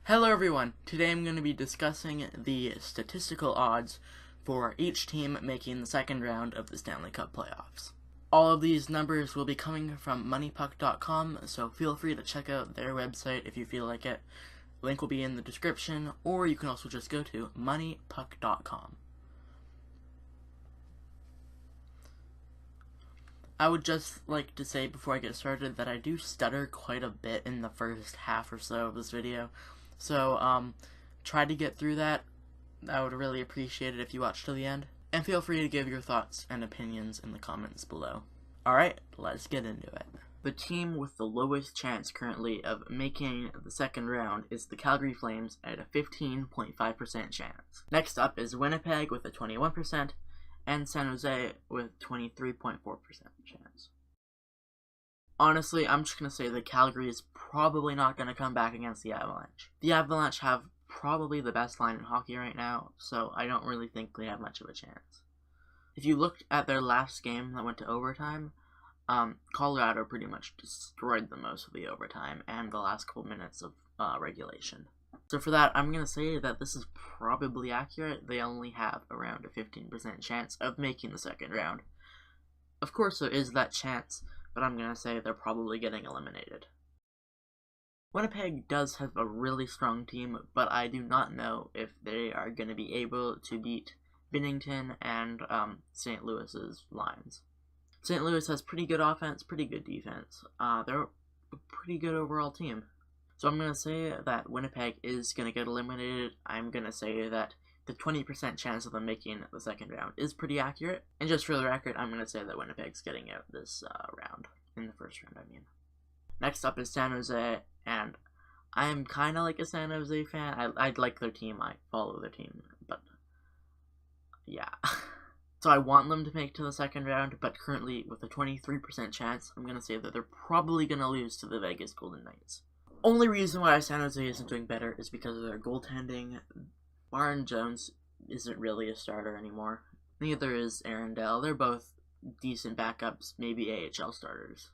Hello everyone, today I'm going to be discussing the statistical odds for each team making the second round of the Stanley Cup Playoffs. All of these numbers will be coming from moneypuck.com, so feel free to check out their website if you feel like it. Link will be in the description, or you can also just go to moneypuck.com. I would just like to say before I get started that I do stutter quite a bit in the first half or so of this video. So, try to get through that. I would really appreciate it if you watch till the end. And feel free to give your thoughts and opinions in the comments below. Alright, let's get into it. The team with the lowest chance currently of making the second round is the Calgary Flames at a 15.5% chance. Next up is Winnipeg with a 21%, and San Jose with 23.4% chance. Honestly, I'm just going to say that Calgary is probably not going to come back against the Avalanche. The Avalanche have probably the best line in hockey right now, so I don't really think they have much of a chance. If you looked at their last game that went to overtime, Colorado pretty much destroyed them most of the overtime and the last couple minutes of regulation. So for that, I'm going to say that this is probably accurate. They only have around a 15% chance of making the second round. Of course there is that chance, but I'm going to say they're probably getting eliminated. Winnipeg does have a really strong team, but I do not know if they are going to be able to beat Binnington and St. Louis's lines. St. Louis has pretty good offense, pretty good defense. They're a pretty good overall team. So I'm going to say that Winnipeg is going to get eliminated. I'm going to say that the 20% chance of them making the second round is pretty accurate. And just for the record, I'm going to say that Winnipeg's getting out this round. In the first round, I mean. Next up is San Jose, and I'm kind of like a San Jose fan. I like their team. I follow their team, but yeah. So I want them to make to the second round, but currently with a 23% chance, I'm going to say that they're probably going to lose to the Vegas Golden Knights. Only reason why San Jose isn't doing better is because of their goaltending. Byron Jones isn't really a starter anymore. Neither is Aaron Dell. They're both decent backups, maybe AHL starters.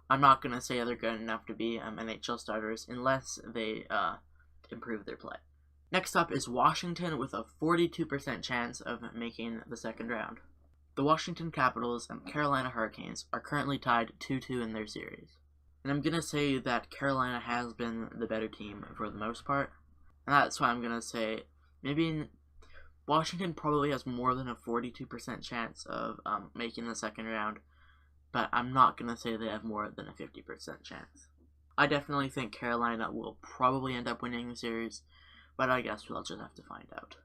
I'm not going to say they're good enough to be NHL starters unless they improve their play. Next up is Washington with a 42% chance of making the second round. The Washington Capitals and Carolina Hurricanes are currently tied 2-2 in their series. And I'm going to say that Carolina has been the better team for the most part. And that's why I'm going to say maybe Washington probably has more than a 42% chance of making the second round. But I'm not going to say they have more than a 50% chance. I definitely think Carolina will probably end up winning the series. But I guess we'll just have to find out.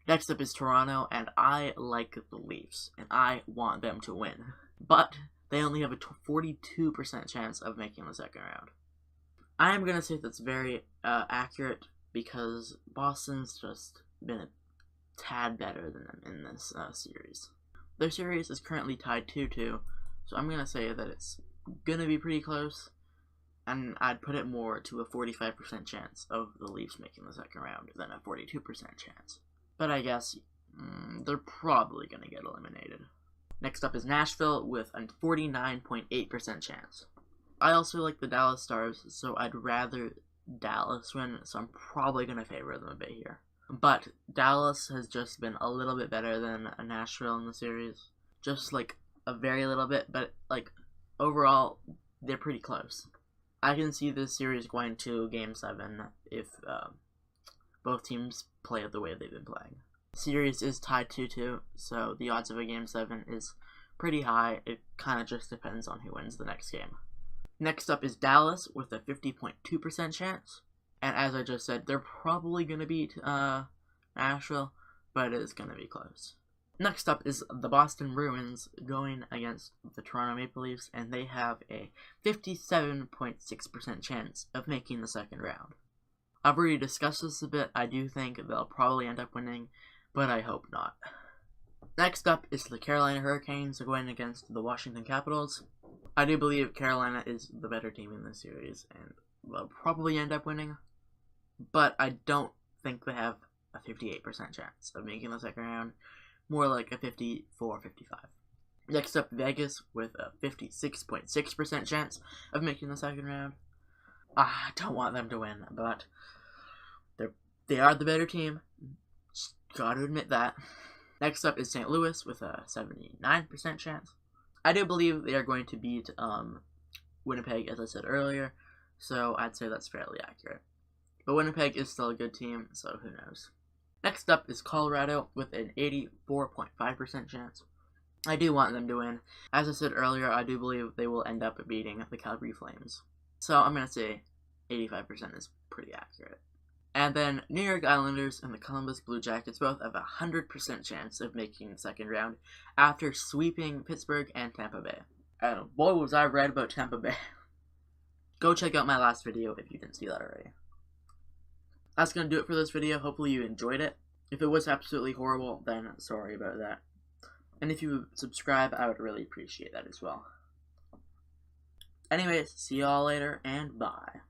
Next up is Toronto, and I like the Leafs. And I want them to win. But they only have a 42% chance of making the second round. I am going to say that's very accurate because Boston's just been a tad better than them in this series. Their series is currently tied 2-2, so I'm going to say that it's going to be pretty close, and I'd put it more to a 45% chance of the Leafs making the second round than a 42% chance. But I guess they're probably going to get eliminated. Next up is Nashville with a 49.8% chance. I also like the Dallas Stars, so I'd rather Dallas win, so I'm probably going to favor them a bit here. But Dallas has just been a little bit better than Nashville in the series. Just like a very little bit, but like overall, they're pretty close. I can see this series going to Game 7 if both teams play the way they've been playing. The series is tied 2-2, so the odds of a Game 7 is pretty high. It kind of just depends on who wins the next game. Next up is Dallas with a 50.2% chance. And as I just said, they're probably going to beat Nashville, but it is going to be close. Next up is the Boston Bruins going against the Toronto Maple Leafs, and they have a 57.6% chance of making the second round. I've already discussed this a bit. I do think they'll probably end up winning, but I hope not. Next up is the Carolina Hurricanes going against the Washington Capitals. I do believe Carolina is the better team in this series, and they'll probably end up winning, but I don't think they have a 58% chance of making the second round, more like a 54-55. Next up, Vegas with a 56.6% chance of making the second round. I don't want them to win, but They are the better team. Just gotta admit that. Next up is St. Louis with a 79% chance. I do believe they are going to beat Winnipeg, as I said earlier, so I'd say that's fairly accurate. But Winnipeg is still a good team, so who knows. Next up is Colorado with an 84.5% chance. I do want them to win. As I said earlier, I do believe they will end up beating the Calgary Flames. So I'm going to say 85% is pretty accurate. And then New York Islanders and the Columbus Blue Jackets both have a 100% chance of making the second round after sweeping Pittsburgh and Tampa Bay. And boy, was I right about Tampa Bay. Go check out my last video if you didn't see that already. That's going to do it for this video. Hopefully you enjoyed it. If it was absolutely horrible, then sorry about that. And if you would subscribe, I would really appreciate that as well. Anyways, see y'all later, and bye.